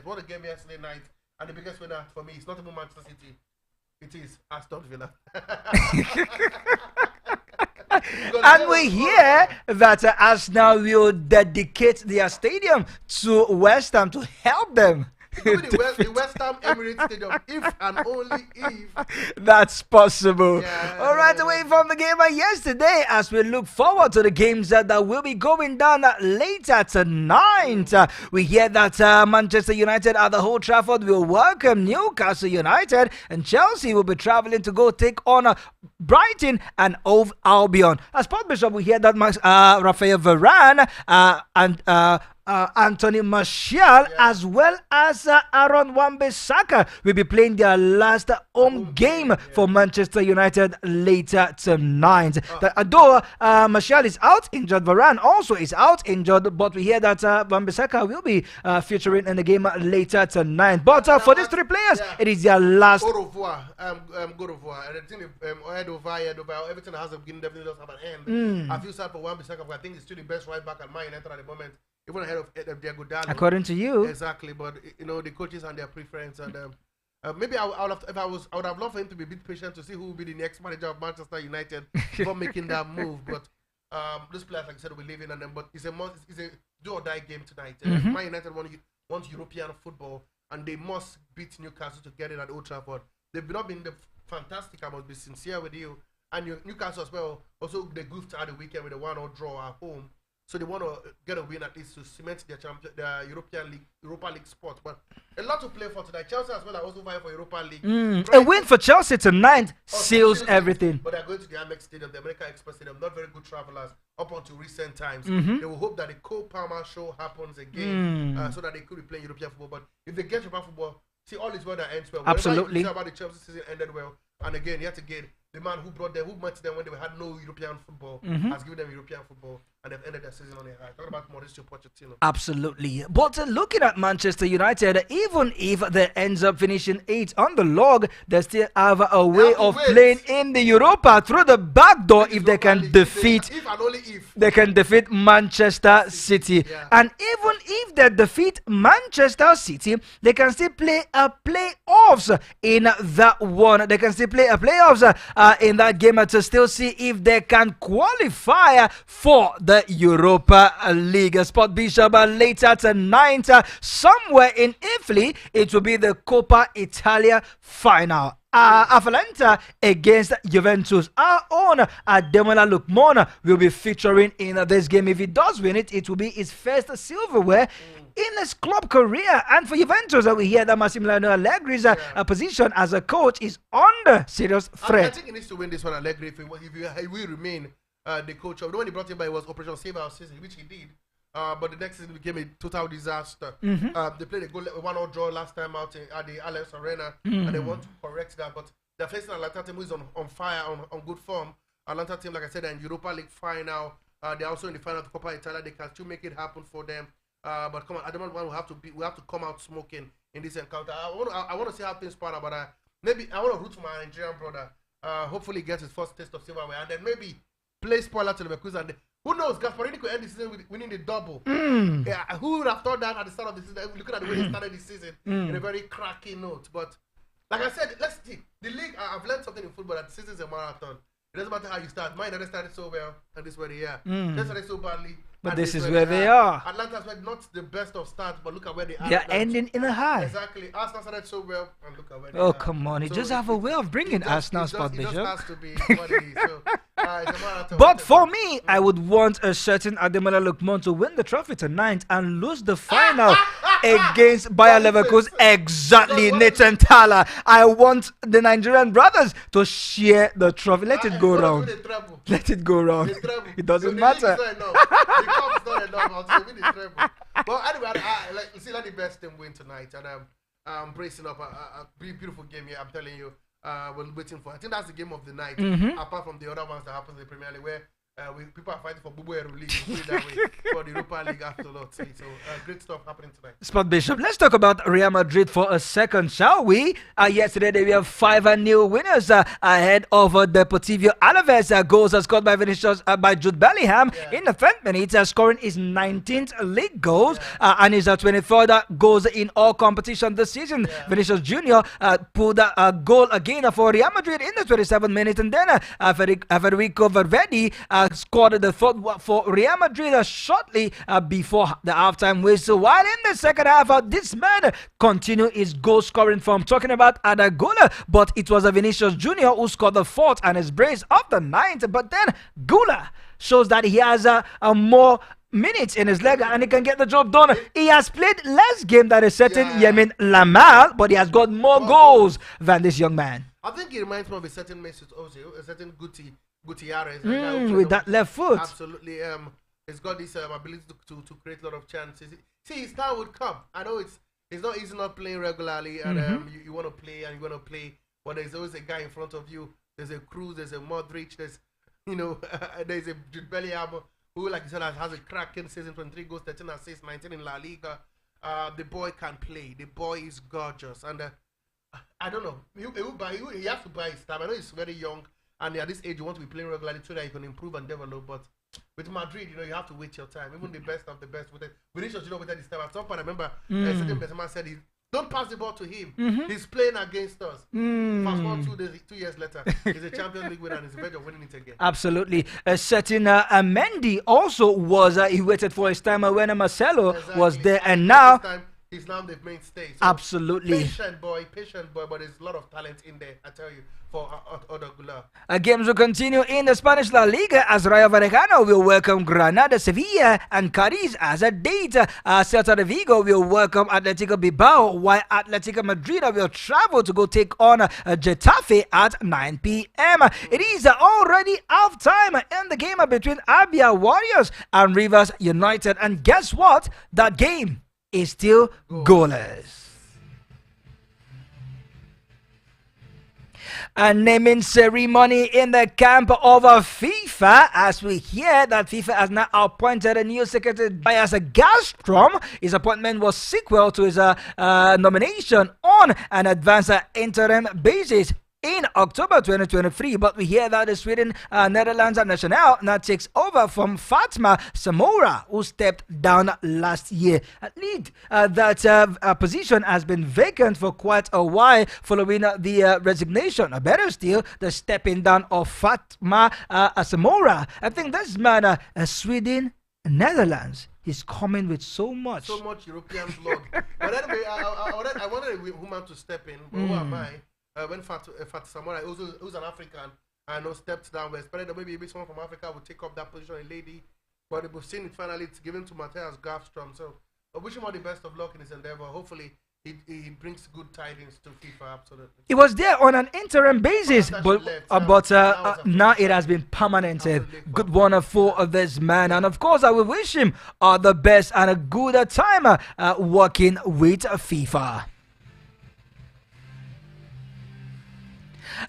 What a game yesterday night. And the biggest winner for me is not even Manchester City. It is Aston Villa. And we hear that Arsenal will dedicate their stadium to West Ham to help them. The West Ham Emirates Stadium, if and only if that's possible. All right, away from the game yesterday, as we look forward to the games that will be going down later tonight, we hear that Manchester United at the Old Trafford will welcome Newcastle United, and Chelsea will be traveling to go take on Brighton and Hove Albion. As Sport Bishop, we hear that Rafael Varane and Anthony Martial, as well as Aaron Wan-Bissaka will be playing their last home game for Manchester United later tonight. Although Martial is out injured, Varane also is out injured, but we hear that Wan-Bissaka will be featuring in the game later tonight. But for these 3 players, it is their last. Au revoir. Au revoir. And the thing is, head over, everything that has a beginning definitely does have an end. I feel sad for Wan-Bissaka, but I think he's still the best right back at Man United at the moment. Even ahead of Diego Dallo. According to you. Exactly, but the coaches and their preference, and maybe I would have loved for him to be a bit patient to see who will be the next manager of Manchester United before making that move. But those players, like I said, will be leaving, but it's a do or die game tonight. Man United wants European football, and they must beat Newcastle to get it at Old Trafford. They've not been fantastic. I must be sincere with you. And Newcastle as well. Also, they goofed at the weekend with a 1-0 draw at home. So they want to get a win at least to cement their Europa League spot. But a lot to play for tonight. Chelsea as well are also vying for Europa League. A win for Chelsea tonight seals everything. But they're going to the Amex Stadium, the American Express Stadium. Not very good travelers up until recent times. They will hope that the Cole Palmer show happens again so that they could be playing European football. But if they get European football, see, all is well that ends well. Absolutely. You say about the Chelsea season ended well. And again, yet again, the man who met them when they had no European football, has given them European football, and they've ended their season on a high. Talking about Mauricio Pochettino. Absolutely. But looking at Manchester United, even if they ends up finishing 8th on the log, they still have a way of playing in the Europa through the back door if they can defeat. If and only if they can defeat Manchester City. And even if they defeat Manchester City, they can still play a playoffs in that one. They can still play a playoffs in that game to still see if they can qualify for the Europa League. Sport Bishop later tonight, somewhere in Italy, it will be the Coppa Italia final. Atalanta against Juventus. Our own Ademola Lookman will be featuring in this game. If he does win it, it will be his first silverware in his club career. And for Juventus, we hear that Massimiliano Allegri's position as a coach is under serious threat. I think he needs to win this one, Allegri, if he will remain the coach. The one he brought in by was Operation Save Our Season, which he did. But the next season became a total disaster. They played a 1-0 draw last time out at the Allianz Arena, and they want to correct that. But they're facing Atlanta team who is on fire, on good form. Atlanta team, like I said, they're in Europa League final. They're also in the final of Coppa Italia. They can still make it happen for them. But come on, I don't want we have to come out smoking in this encounter. I want to see how things pan out, but maybe I want to root for my Nigerian brother. Hopefully, he gets his first taste of silverware, and then maybe play spoiler to Leverkusen. Who knows? Gasparini could end the season with winning the double. Yeah, who would have thought that at the start of the season? Looking at the way they started the season in a very cracking note. But like I said, let's see. The league, I've learned something in football that the season is a marathon. It doesn't matter how you start. Mine United started so well, and this is where they are. They started so badly. But this is where they are. Atlanta's were not the best of starts, but look at where they are. They're ending in a high. Exactly. Arsenal started so well, and look at where they are. Oh, come on. It just have a way of bringing Arsenal, Sport Bishop. It just has to be what it is. So, it's a marathon. But for me, I would want a certain Ademola Lookman to win the trophy tonight and lose the final against Bayer Leverkusen. Exactly, Nathan Thaler. I want the Nigerian brothers to share the trophy. Let it go round. Let it go round. It doesn't matter. The cup's not enough. I'll win the treble. But anyway, let the best team win tonight, and I'm bracing up a beautiful game here. I'm telling you, we're waiting for. I think that's the game of the night. Apart from the other ones that happens in the Premier League, where people are fighting for Bubu Eru League, put it that way, for the Europa League after lot. So great stuff happening tonight. Sport Bishop, let's talk about Real Madrid for a second, shall we? Yesterday they were 5-0 winners ahead of Deportivo Alaves. Goals are scored by Vinicius by Jude Bellingham in the 10th minute, scoring his 19th league goals and his 23rd goals in all competition this season. Vinicius Junior pulled a goal again for Real Madrid in the 27th minute, and then Federico Valverde scored the third for Real Madrid shortly before the halftime whistle. While in the second half, this man continued his goal scoring form. Talking about Adagula, but it was Vinicius Junior who scored the fourth and his brace of the ninth. But then Gula shows that he has more minutes in his leg and he can get the job done. He has played less game than a certain Yemin Lamal, but he has got more goals than this young man. I think he reminds me of a certain Mesut Ozil, a certain Gutierrez. With that left foot. Absolutely. He's got this ability to create a lot of chances. See, his time would come. I know it's not easy not playing regularly, and you want to play and you want to play, but there's always a guy in front of you. There's a Cruz, there's a Modric, there's there's a Jude Bellingham who, like you said, has a cracking season, 23 goals, 13 assists, 19 in La Liga. The boy can play. The boy is gorgeous, and I don't know. He has to buy his time. I know he's very young, and at this age, you want to be playing regularly so that you can improve and develop. But with Madrid, you have to wait your time. Even the best of the best with it. Vinicius, waited his time. At some point, I remember certain Benzema said, "Don't pass the ball to him. He's playing against us." Fast forward 2 years later, he's a Champions League winner and he's verge of winning it again. Absolutely. A certain Mendy also was. He waited for his time when Marcelo was there, and now he's now the mainstay. So absolutely. Patient boy, but there's a lot of talent in there, I tell you, for Odagula. Games will continue in the Spanish La Liga as Rayo Vallecano will welcome Granada, Sevilla, and Cadiz as a date. Celta de Vigo will welcome Atletico Bilbao, while Atletico Madrid will travel to go take on Getafe at 9 p.m. It is already half time in the game between Abia Warriors and Rivers United. And guess what? That game is still goalless. A naming ceremony in the camp of FIFA, as we hear that FIFA has now appointed a new secretary Bias Gastrom. His appointment was sequel to his nomination on an advanced interim basis in October 2023, but we hear that the Sweden Netherlands national now takes over from Fatma Samora, who stepped down last year. At least that position has been vacant for quite a while following the resignation, or better still, the stepping down of Fatma Samora. I think this man, Sweden, Netherlands, he's coming with so much European blood. But anyway, I wanted a woman to step in, but who am I? When Fat Samora, who's an African, I know stepped down, we expected that maybe someone from Africa would take up that position, a lady, but we've seen it finally, it's given to Matthias Gafstrom. So I wish him all the best of luck in his endeavor. Hopefully he brings good tidings to FIFA. Absolutely. He was there on an interim basis, but now it has been permanented. Good one for this man, and of course I will wish him all the best and a good time working with FIFA.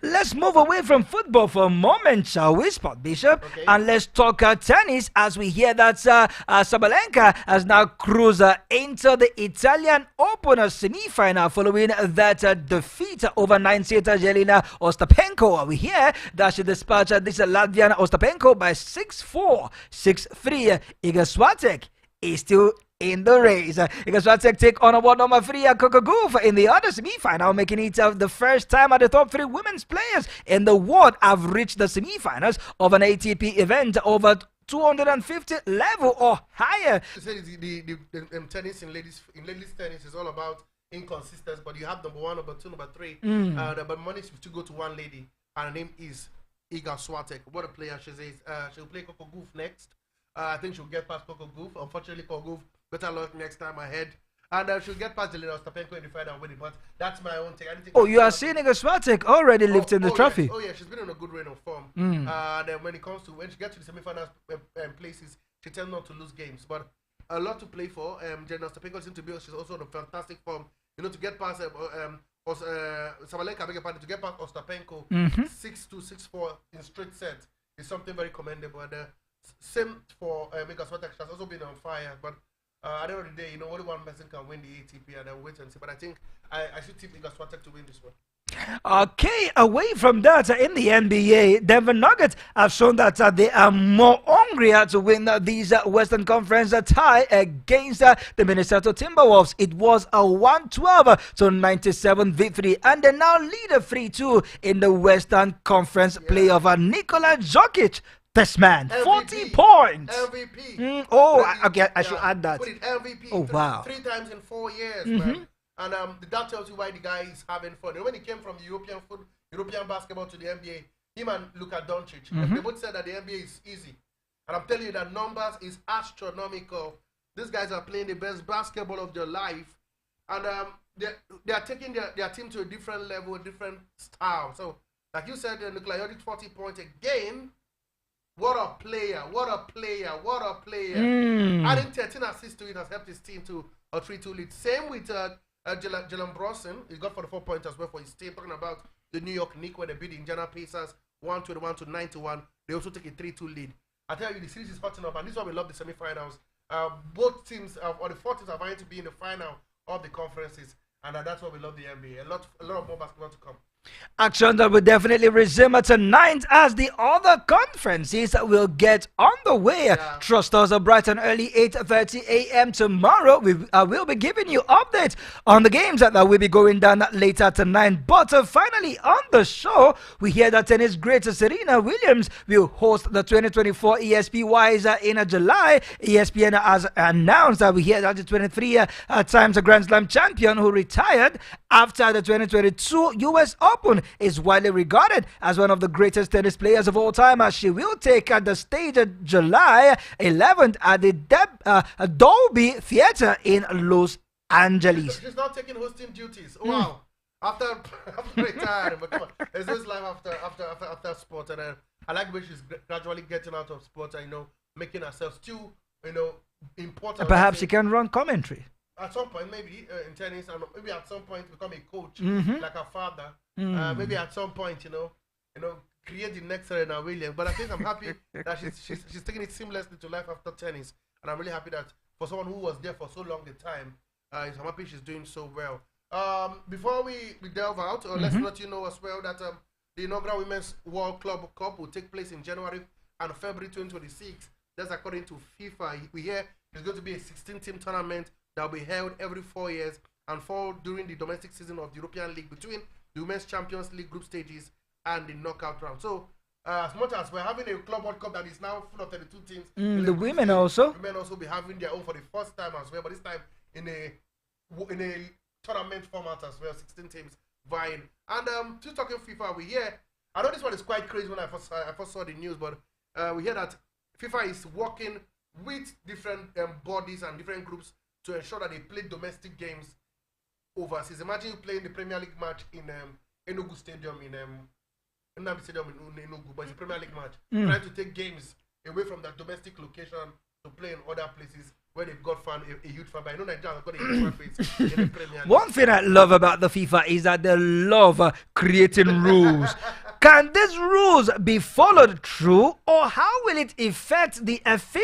Let's move away from football for a moment, shall we, Sport Bishop? Okay. And let's talk tennis as we hear that Sabalenka has now cruised into the Italian Open semi-final following that defeat over 9-setter Jelena Ostapenko. We hear that she dispatched this Latvian Ostapenko by 6-4, 6-3. Iga Swiatek is still in the race. Iga Swiatek take on world number 3 Coco Gauff in the other semi-final, making it the first time the top 3 women's players in the world have reached the semi-finals of an ATP event over 250 level or higher. The tennis in ladies tennis is all about inconsistency, but you have number 1, number 2, number 3. But money to go to one lady, and her name is Iga Swiatek. What a player she is. She'll play Coco Gauff next. I think she'll get past Coco Gauff. Unfortunately, Coco Gauff, better luck next time ahead. And she'll get past Jelena Ostapenko in the final and win it. But that's my own take. You are seeing Iga Swiatek already lifting the trophy. Yes. Oh, yeah, she's been on a good reign of form. And then when she gets to the semi-final places, she tends not to lose games. But a lot to play for. Jelena Ostapenko seems to be, she's also in a fantastic form. You know, to get past Sabalenka, to get past Ostapenko 6-2, 6-4 in straight sets is something very commendable. And same for Iga Swiatek. She has also been on fire. But at the end of the day, you know, only one person can win the ATP, and then wait and see. But I think I should tip Iga Swiatek to win this one. Okay, away from that, in the NBA, Denver Nuggets have shown that they are more hungry to win these Western Conference tie against the Minnesota Timberwolves. It was a 112-97 victory, and they now lead 3-2 in the Western Conference playoff. Nikola Jokic, this man, MVP, 40 points. MVP. Okay, I should add that. Put it MVP. Oh, wow. 3 times in 4 years, man. And that tells you why the guy is having fun. And when he came from European basketball to the NBA, him and Luka Doncic, they both said that the NBA is easy. And I'm telling you that numbers is astronomical. These guys are playing the best basketball of their life. And they are taking their team to a different level, a different style. So, like you said, Nikola Jokic 40 points again. What a player, what a player, what a player. Adding 13 assists to it has helped his team to a 3-2 lead. Same with Jalen Brunson. He got 44 points as well for his team. Talking about the New York Knicks, where they beat the Indiana Pacers 121-91. They also take a 3-2 lead. I tell you, the series is hotting up, and this is why we love the semifinals. Both teams, or the 4 teams, are vying to be in the final of the conferences, and that's why we love the NBA. A lot of more basketball to come. Action that will definitely resume tonight as the other conferences will get on the way. Trust us, bright and early 8:30 a.m. tomorrow. We will be giving you updates on the games that will be going down later tonight. But finally on the show, we hear that tennis great Serena Williams will host the 2024 ESPYs in July. ESPN has announced that we hear that the 23 times Grand Slam champion who retired after the 2022 U.S. Open is widely regarded as one of the greatest tennis players of all time, as she will take the stage July 11th at the Dolby Theater in Los Angeles. She's not taking hosting duties. Wow. After retiring, but come on, there's this life after sport, and I like the way she's gradually getting out of sport and making herself still important. Perhaps she can run commentary. At some point, maybe in tennis, and maybe at some point become a coach like her father. Maybe at some point, create the next Serena Williams. But I think I'm happy that she's taking it seamlessly to life after tennis, and I'm really happy that for someone who was there for so long a time, I'm happy she's doing so well. Before we delve out, let's let you know as well that the inaugural Women's World Club Cup will take place in January and February 2026. That's according to FIFA. We hear it's going to be a 16-team tournament that will be held every 4 years and fall during the domestic season of the European League between the Women's Champions League group stages and the knockout round. So, as much as we're having a Club World Cup that is now full of 32 teams, the women also be having their own for the first time as well, but this time in a tournament format as well, 16 teams vying. And just talking FIFA, we hear, I know this one is quite crazy when I first saw the news, but we hear that FIFA is working with different bodies and different groups to ensure that they play domestic games overseas. Imagine you playing the Premier League match in Enugu Stadium in Enugu, but it's a Premier League match. Trying to take games away from that domestic location to play in other places where they've got a huge fan, but I know Nigeria have got a huge fan base in the Premier League. One thing I love about the FIFA is that they love creating rules. Can these rules be followed through, or how will it affect the efficiency